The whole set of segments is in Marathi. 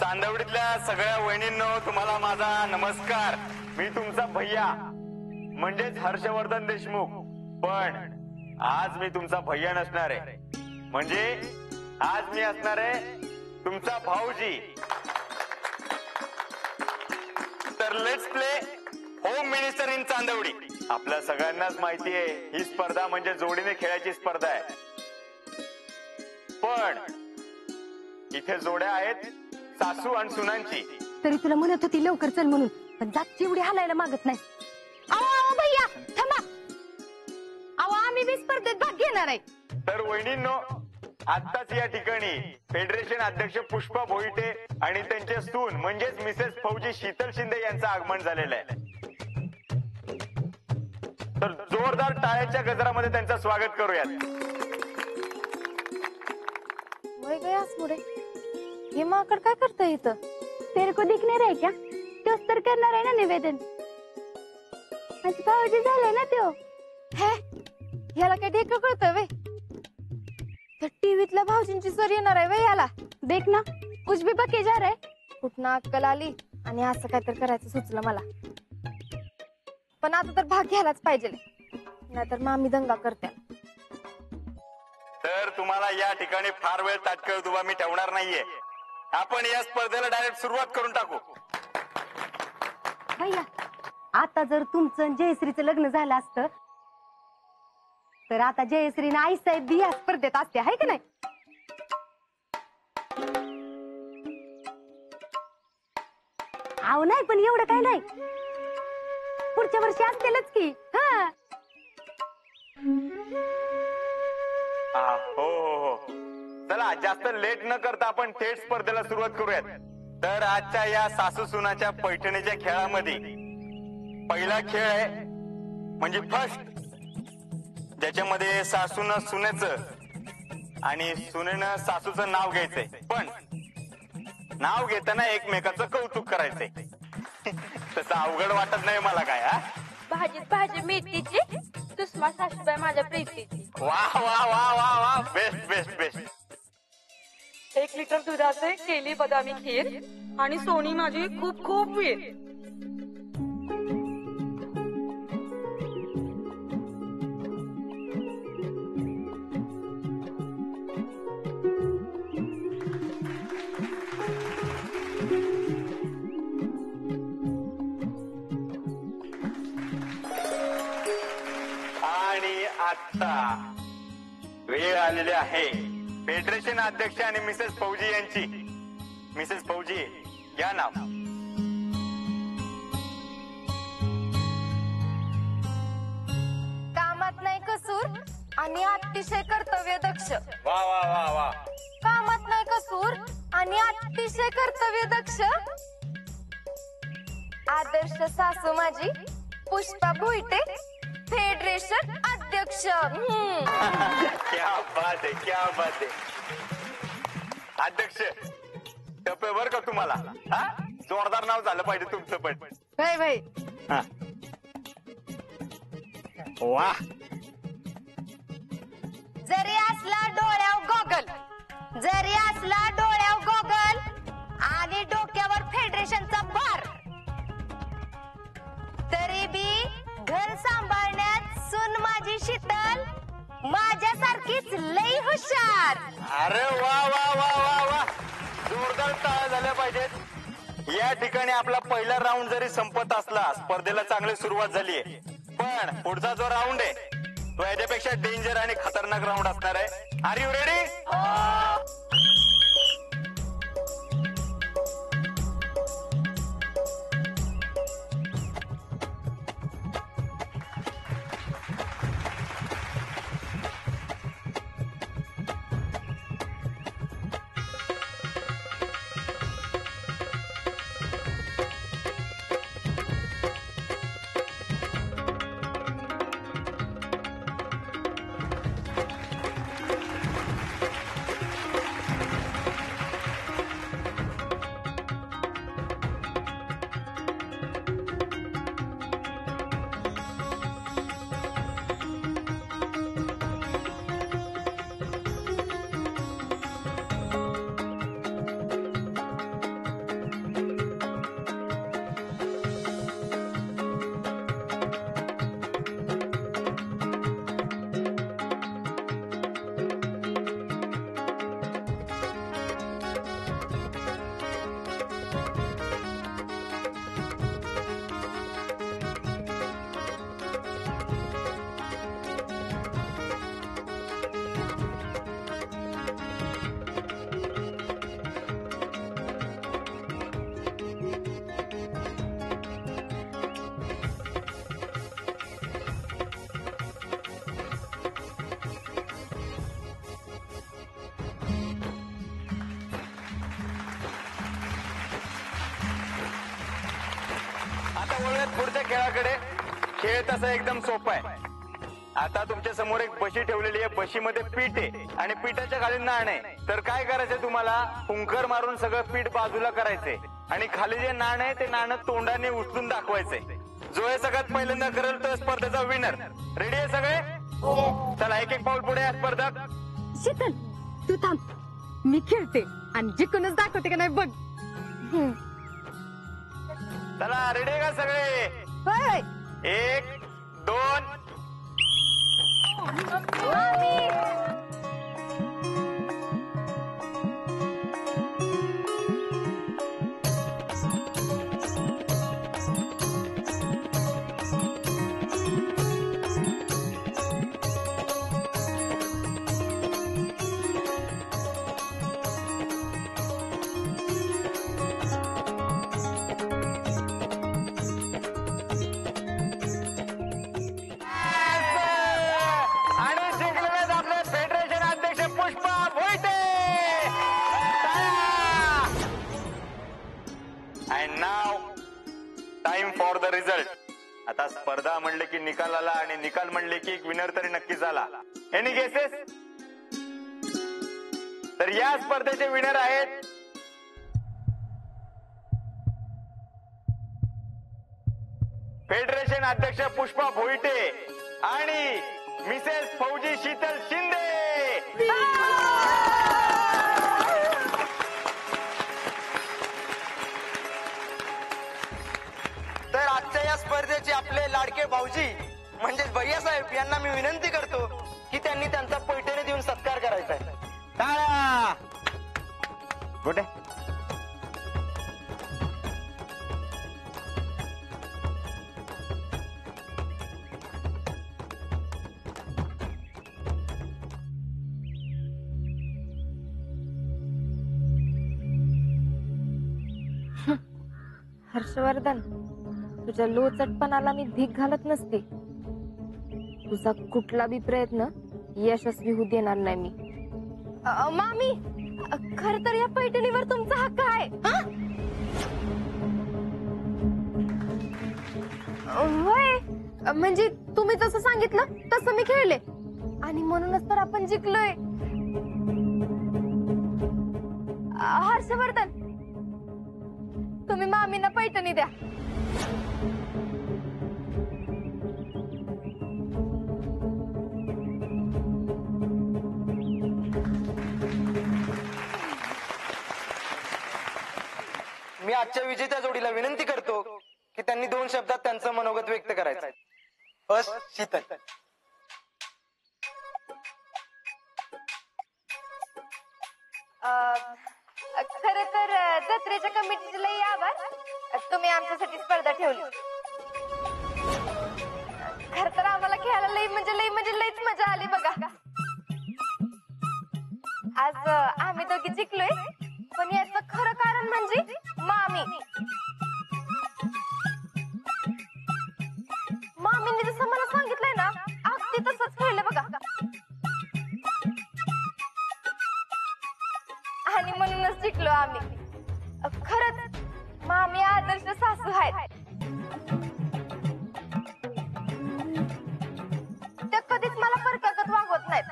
चांदवडीतल्या सगळ्या वहिनींनो तुम्हाला माझा नमस्कार. मी तुमचा भैया म्हणजेच हर्षवर्धन देशमुख. पण आज मी तुमचा भैया नसणार आहे, म्हणजे आज मी असणार आहे तुमचा भाऊजी. तर let's play home minister in Chandwadi. आपल्या सगळ्यांनाच माहिती आहे ही स्पर्धा म्हणजे जोडीने खेळायची स्पर्धा आहे. पण इथे जोड्या आहेत सासू आणि सुनांची. तरी तुला म्हणत होती लवकर चल म्हणून, पण जागची एवढी हालायला मागत नाही. अहो भैया थांबा. अहो आम्ही बी स्पर्धेत भाग घेणार आहे. तर वहिनींनो, आत्ताच या ठिकाणी फेडरेशन अध्यक्ष पुष्पा भोईटे आणि त्यांचे सून म्हणजेच मिसेस फौजी शीतल शिंदे यांचं आगमन झालेलं आहे. तर जोरदार टाळ्याच्या गजरामध्ये त्यांचं स्वागत करूयात. वय गयास मुळे हे माकड काय करता इथं? तेरे को दिखणे रे क्या? तोच तर करणार आहे ना निवेदन. माझी भाऊजी झाले ना त्यो. हे ह्याला काय ढेकं कळतं वे? तर टीव्हीतल्या भाऊजींची सर येणार आहे वे याला. देख ना कुछ भी बके जा रहा है. कुठं अक्कल आली आणि असं काय तर करायचं सुचलं मला. पण आता तर भाग घ्यायलाच पाहिजे, नाहीतर मामी दंगा करते. तर तुम्हाला या ठिकाणी फार वेळ ताटकळत उभा मी ठेवणार नाहीये. आपण या स्पर्धेला डायरेक्ट सुरुवात करून टाकू. भैया आता जर तुमचं जयश्रीचं लग्न झालं असतं तर आता जयश्रीने आई साहेब बी या स्पर्धेत असते, आहे का नाही? अहो नाही, पण एवढं काय नाही, पुढच्या वर्षी असतीलच की. हो हो हो, चला जास्त लेट न करता आपण थेट स्पर्धेला सुरुवात करूयात. तर आजच्या या सासू सुनाच्या पैठणीच्या खेळामध्ये पहिला खेळ आहे म्हणजे फर्स्ट, ज्याच्यामध्ये सासून सुनेचं आणि सुनेनं सासूचं नाव घ्यायचंय. पण नाव घेताना एकमेकाचं कौतुक करायचंय. तसं अवघड वाटत नाही मला काय. भाजीत भाजी मेथीची, सुषमा सासूबाई माझ्या प्रीतीची. वा वा वा वा वा, बेस्ट बेस्ट बेस्ट. 1 लिटर दुधाचे केली बदामी खीर आणि सोनी माझी खूप खूप वीर. आणि आता वेळ आलेली आहे फेडरेशन अध्यक्ष आणि मिसेस फौजी यांची. मिसेस फौजी या नाव. कामात नाही कसूर आणि अतिशय कर्तव्य दक्ष. वा वा वा वा. कामात नाही कसूर आणि अतिशय कर्तव्य दक्ष. आदर्श सासू माझी पुष्पा भोईटे, फेडरेशन अध्यक्ष. क्या बात आहे, क्या बात आहे. अध्यक्ष टपे बर का तुम्हाला. जोरदार नाव झालं पाहिजे तुमचं पण. भाई भाई वा. जरी असला डोळ्याव गोगल, जरी असला डोळ्याव गोगल आणि डोक्यावर फेडरेशनचा भार, तरी बी घर सांभाळण्यात सून माझी शीतल माझ्यासारखीच लई हुशार. अरे वा वा वा वा वा, जोरदार टाळ्या झाल्या पाहिजेत. या ठिकाणी आपला पहिला राऊंड जरी संपत असला, स्पर्धेला चांगली सुरुवात झालीये. पण पुढचा जो राऊंड आहे तो याच्यापेक्षा डेंजर आणि खतरनाक राऊंड असणार आहे. Are you ready? वळूयात पुढच्या खेळाकडे. खेळ तसा एकदम सोपा आहे. आता तुमच्या समोर एक बशी ठेवलेली आहे. बशीमध्ये पीठ आहे आणि पिठाच्या खाली नाण आहे. तर काय करायचंय तुम्हाला, फुंकर मारून सगळं पीठ बाजूला करायचंय आणि खाली जे नाण आहे ते नाणं तोंडाने उचलून दाखवायचंय. जो हे सगळ्यात पहिल्यांदा करेल तो स्पर्धेचा विनर. रेडी आहे सगळे? चला एक एक पाऊल पुढे या स्पर्धक. शीतल तू थांब, मी खेळते आणि जिंकूनच दाखवते का नाही बघ. चला रेडी आहे का सगळे? होय होय. 1 2. आणि जिंकलेले आपले फेडरेशन अध्यक्ष Pushpa Bhoite. And now time for the result. आता स्पर्धा म्हणले की निकाल आला आणि निकाल म्हणले की एक विनर तरी नक्कीच आला. Any guesses? तर या स्पर्धेचे विनर आहेत फेडरेशन अध्यक्ष पुष्पा भोईटे आणि मिसेस फौजी शीतल शिंदे. तर आजच्या या स्पर्धेचे आपले लाडके भाऊजी म्हणजे भैया साहेब यांना मी विनंती करतो की त्यांनी त्यांचा पैठणी देऊन सत्कार करायचा आहे. टाळ्या. कुठे? हर्षवर्धन, तुझ्या लोचटपणाला मी भीक घालत नसते. तुझा कुठला बी प्रयत्न यशस्वी होऊ देणार नाही मी. मामी, खर तर या पैठणीवर तुमचा हक्क आहे. होय, म्हणजे तुम्ही जसं सांगितलं तसं मी खेळले आणि म्हणूनच तर आपण जिंकलोय. हर्षवर्धन, तुम्ही मामींना पैठणी द्या. मी आजच्या विजेत्या जोडीला विनंती करतो की त्यांनी 2 शब्दात त्यांचं मनोगत व्यक्त करायचं. बस शीतल. खर तर जत्रेच्या कमिटीचे लई आभार. तुम्ही आमच्यासाठी स्पर्धा ठेवली. खर तर आम्हाला खेळायला लई लईच मजा आली बघा. आज आम्ही दोघी जिंकलोय, पण याचं खरं कारण म्हणजे मामींनी जसं मला सांगितलंय ना, अगदी तसंच खेळलं बघा. आणि म्हणूनच जिंकलो आम्ही. खरंच मामी आदर्श सासू आहेत. त्या कधीच मला परक्यागत वागवत नाहीत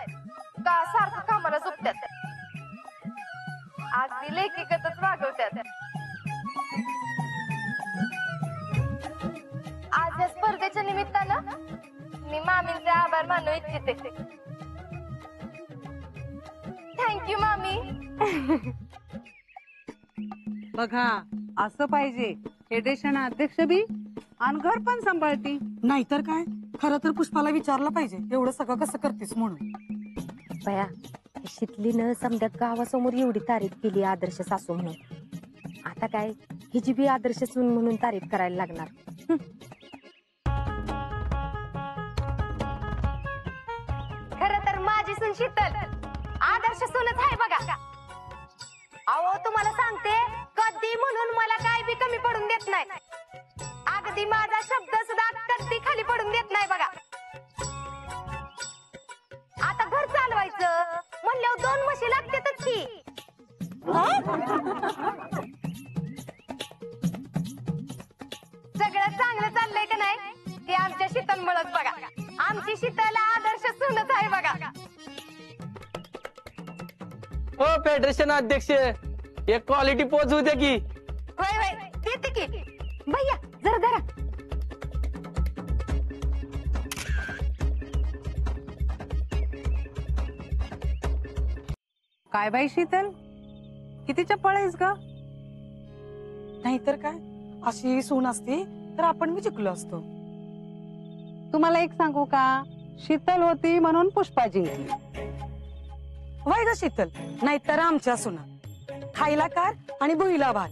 का सारखं कामाला झुकत्यात. अगदी लेकीगतच वागवत्यात. आज या स्पर्धेच्या निमित्तानं मी मामींचे आभार मानू इच्छिते. थँक्यू मामी. बघा, असं पाहिजे. फेडरेशन अध्यक्ष बी आणि घर पण सांभाळती. नाहीतर काय, खरं तर पुष्पाला विचारलं पाहिजे एवढं सगळं कसं करतेस म्हणून. बया, शितलीनं समद्यात गावासमोर एवढी तारीफ केली आदर्श सासू म्हणून. आता काय हिची बी आदर्श सून म्हणून तारीफ करायला लागणार. खरं तर माझी सून शीतल आदर्श सूनच आहे बघा. अहो तुम्हाला सांगते, कधी म्हणून मला काय बी कमी पडून देत नाही. अगदी माझा शब्द सुद्धा कधी खाली पडून देत नाही बघा. आता घर चालवायचं म्हणल्यावर 2 म्हशी लागतातच की. सगळं चांगलं चाललंय का नाही ते आमच्या शीतलमुळेच बघा. आमची शीतल आदर्श सुनच आहे बघा. हो फेडरेशन अध्यक्ष, एक क्वालिटी पोच होते की. होय होय देते की. भैया जरा जरा काय बाई शीतल, किती चप्पळ आहेस ग? नाहीतर काय, अशी सून असती तर आपण मी जिंकलो असतो. तुम्हाला एक सांगू का, शीतल होती म्हणून पुष्पा जिंकली. वय ग शीतल, नाहीतर आमच्या सुना खायला कार आणि भुईला भात.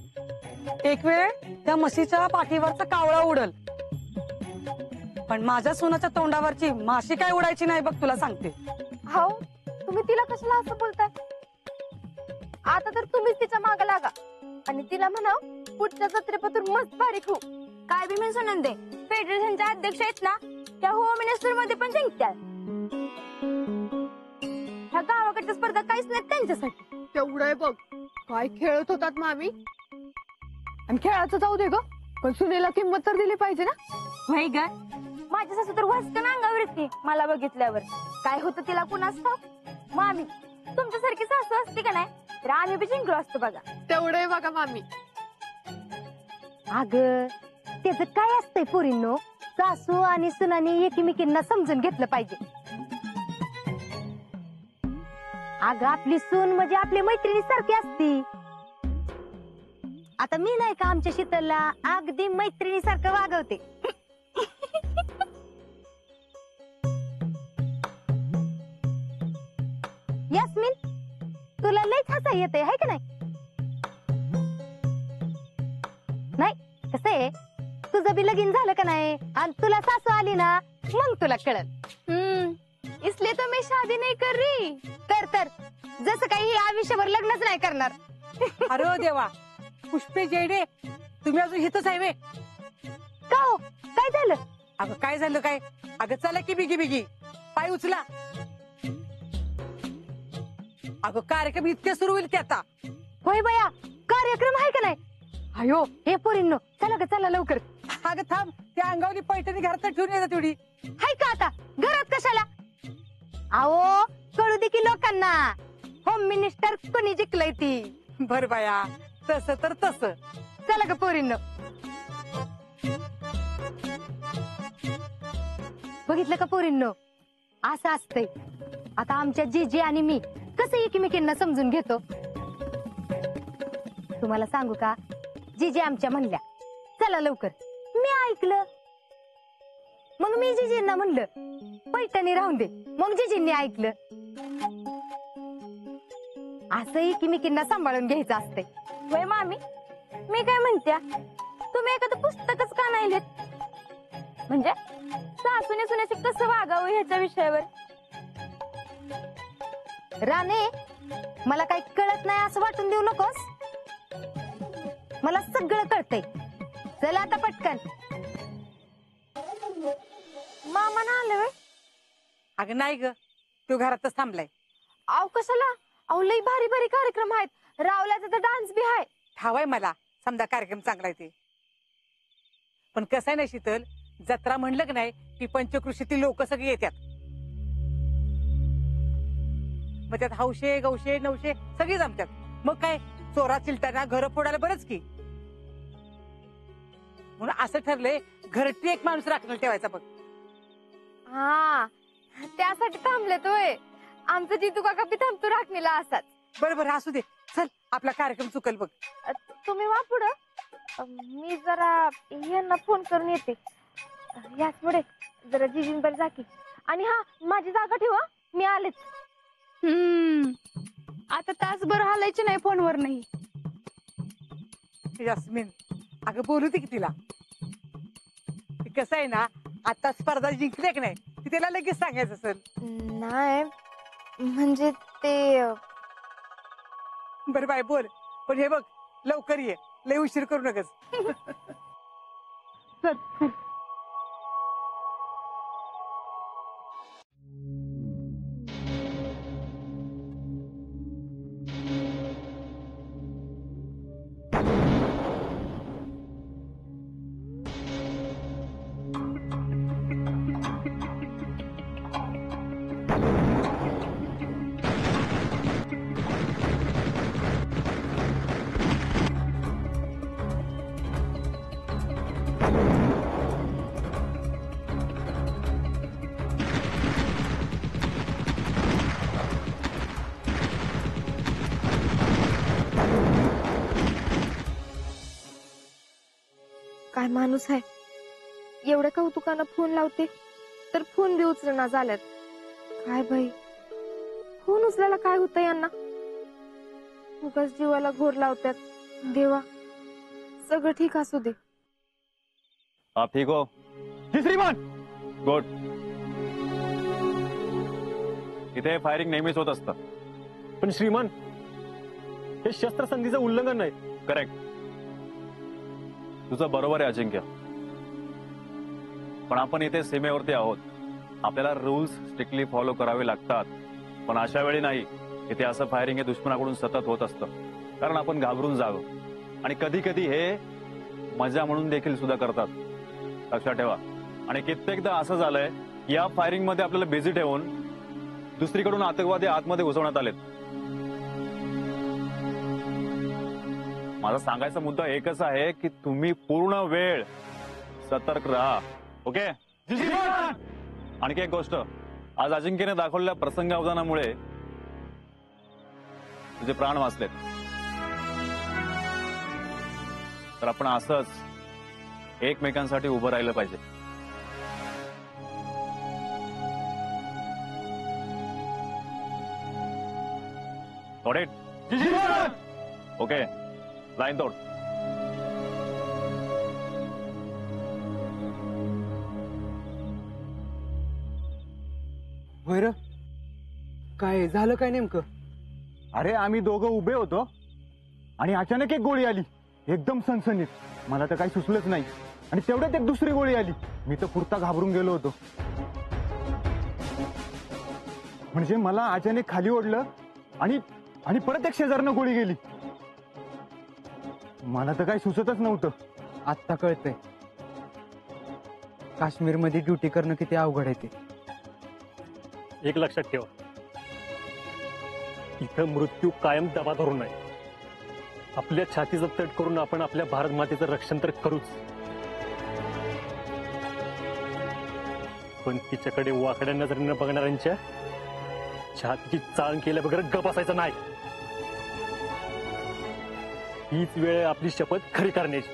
एक वेळ त्या म्हशीच्या पाठीवरचा कावळा उडल, पण माझ्या सुनाच्या तोंडावरची माशी काय उडायची नाही बघ, तुला सांगते. हो तुम्ही तिला कशाला असं बोलताय? आता तर तुम्हीच तिच्या मागे लागा आणि तिला म्हणाव पुढच्या जत्रेपासून मस्त बारीक हो. काय बी मी सुनंदे, फेडरेशनच्या अध्यक्ष आहेत ना, त्या होम मिनिस्टर मध्ये पण जिंकत्या. ह्या गावाकडच्या स्पर्धा काहीच नाही त्यांच्यासाठी. तेवढंय बघ, काय खेळत होतात मामी. आणि खेळाचं जाऊ दे ग, पण सुनेला किंमत तर दिली पाहिजे ना. होय ग, माझी सासू तर वाचकन अंगावर येते मला बघितल्यावर. काय होतं तिला कुणाच ठाऊक. मामी तुमच्यासारखी सासू असती का नाही तर आम्ही बी जिंकलो असतो बघा. तेवढंय बघा मामी. अग त्याच काय असतंय पोरींनो, सासू आणि सुनानी एकमेकींना समजून घेतलं पाहिजे. अगं आपली सून म्हणजे आपली मैत्रिणी सारखी असती. आता मी नाही का आमच्या शीतलला अगदी मैत्रिणी सारखं वागवते. यास्मिन तुला लयच हसा येते आहे का नाही? नाही कसं आहे, तुझं बी लगीन झालं का नाही आणि तुला सासू आली ना मग तुला कळल. इसलिए तो मैं शादी नहीं कर रही. तर जसं काही या विषयावर लग्नच नाही करणार. अरे देवा, पुष्पे जेडे तुम्ही अजून हितच आहे वे. का हो काय झालं? अगं काय झालं काय? अगं चला की बिगी बिगी, पाय उचला. अगं कार्यक्रम इतके सुरू होईल की आता. होय बया, कार्यक्रम आहे का नाही? अयो हे पोरींनो चला ग चला लवकर. अगं थांब, त्या अंगावली पैठणी घरात ठेवून येतात तेवढी. हाय का आता घरात कशाला? आओ कळू दे की लोकांना होम मिनिस्टर कोणी जिंकलंय ती. बर बाया, तस तर तस. चला ग पोरींनो. बघितलं का पोरींनो, असं असतंय. आता आमच्या जीजी आणि मी कसं एकमेकींना समजून घेतो. तुम्हाला सांगू का, जीजी आमच्या म्हणल्या चला लवकर, मी ऐकलं. मग मी जीजींना म्हणलं पैठणी राहून दे, मग जीजींनी ऐकलं. असं एकमेकींना सांभाळून घ्यायचं असतंय. वय मामी, मी काय म्हणत्या, तुम्ही एखादं पुस्तकच का नाही लिहित? म्हणजे सासूने सुनेशी कसं वागावं ह्याच्या विषयावर. राणे मला काही कळत नाही असं वाटून देऊ नकोस. मला सगळं कळतंय. चला आता पटकन. मामा ना आले वय? अगं नाही ग, तो घरातच थांबलाय. अहो कशाला, अहो लई भारी भारी कार्यक्रम आहेत. रावल्याचा तर डान्स बी आहे. ठावाय मला, समजा कार्यक्रम चांगला आहे ते. पण कसं आहे ना शीतल, जत्रा म्हणलं की नाही की पंचकृषीतील लोक सगळे येतात. मग त्यात हौशे गौशे नवशे सगळे जमतात. मग काय चोरा चिलटाना घर फोडायला बरंच की. म्हणून असं ठरलंय घरटी एक माणूस राखणार ठेवायचा बघ. हा त्यासाठी थांबलेत होय. आमचं जितू काका बी थांबतो राखणीला असाच. बरं बरं असू दे, चल आपला कार्यक्रम चुकल बघ. तुम्ही वा पुढं, मी जरा यांना फोन करून येते. याच पुढे जरा जिजींबर जाकी. आणि हा माझी जागा ठेवा, मी आलेच. आता तासभर हालायचे नाही फोनवर नाही. यास्मिन अगं बोलू दे की तिला. कसं आहे ना, आता स्पर्धा जिंकले की नाही ती त्याला लगेच सांगायचं असेल. नाही म्हणजे ते बरं बाय बोल, पण हे बघ लवकर ये, लय उशीर करू नकस. काय माणूस आहे, एवढ्या कौतुकानं फोन लावते तर फोन बी उचलना झाल्यात. काय बाई, फोन उचलायला काय होतं यांना? उगाच जीवाला घोर लावतात. देवा, सगळं ठीक असू दे. आप ठीक हो? जी श्रीमान. गुड. इथे फायरिंग नेहमीच होत असतं. पण श्रीमान, हे शस्त्रसंधीचं उल्लंघन आहे. करेक्ट. तुझं बरोबर आहे अजिंक्य, पण आपण इथे सीमेवरती आहोत. आपल्याला रूल्स स्ट्रिक्टली फॉलो करावे लागतात. पण अशा वेळी नाही, इथे असं फायरिंग हे दुश्मनाकडून सतत होत असतं, कारण आपण घाबरून जावं. आणि कधी कधी हे मजा म्हणून देखील सुद्धा करतात, लक्षात ठेवा. आणि कित्येकदा असं झालंय, या फायरिंग मध्ये आपल्याला बिझी ठेवून दुसरीकडून आतंकवादी आतमध्ये घुसवण्यात आलेत. माझा सांगायचा मुद्दा एकच आहे की तुम्ही पूर्ण वेळ सतर्क राहा. ओके? आणखी एक गोष्ट, आज अजिंक्यने दाखवलेल्या प्रसंगावधानामुळे तुझे प्राण वाचलेत. तर आपण असंच एकमेकांसाठी उभं राहिलं पाहिजे. ओके, लाईन तोड. होय, काय झालं काय नेमकं? अरे आम्ही दोघं उभे होतो आणि अचानक एक गोळी आली, एकदम सनसनीत. मला तर काही सुचलंच नाही. आणि तेवढ्यात एक दुसरी गोळी आली. मी तर पुरता घाबरून गेलो होतो. म्हणजे मला अचानक खाली ओढलं आणि आणि परत एक शेजारनं गोळी गेली. मला तर काही सुचतच नव्हतं. आत्ता कळतंय काश्मीरमध्ये ड्युटी करणं किती अवघड आहे ते. एक लक्षात ठेवा, इथं मृत्यू कायम दबा धरून आहे. आपल्या छातीचा तट करून आपण आपल्या भारत मातेचं रक्षण तर करूच, पण तिच्याकडे वाकड्या नजरेनं बघणाऱ्यांच्या छातीची चाळण केल्या बगैर गप असायचं नाही. हीच वेळ आपली शपथ खरी करण्याची.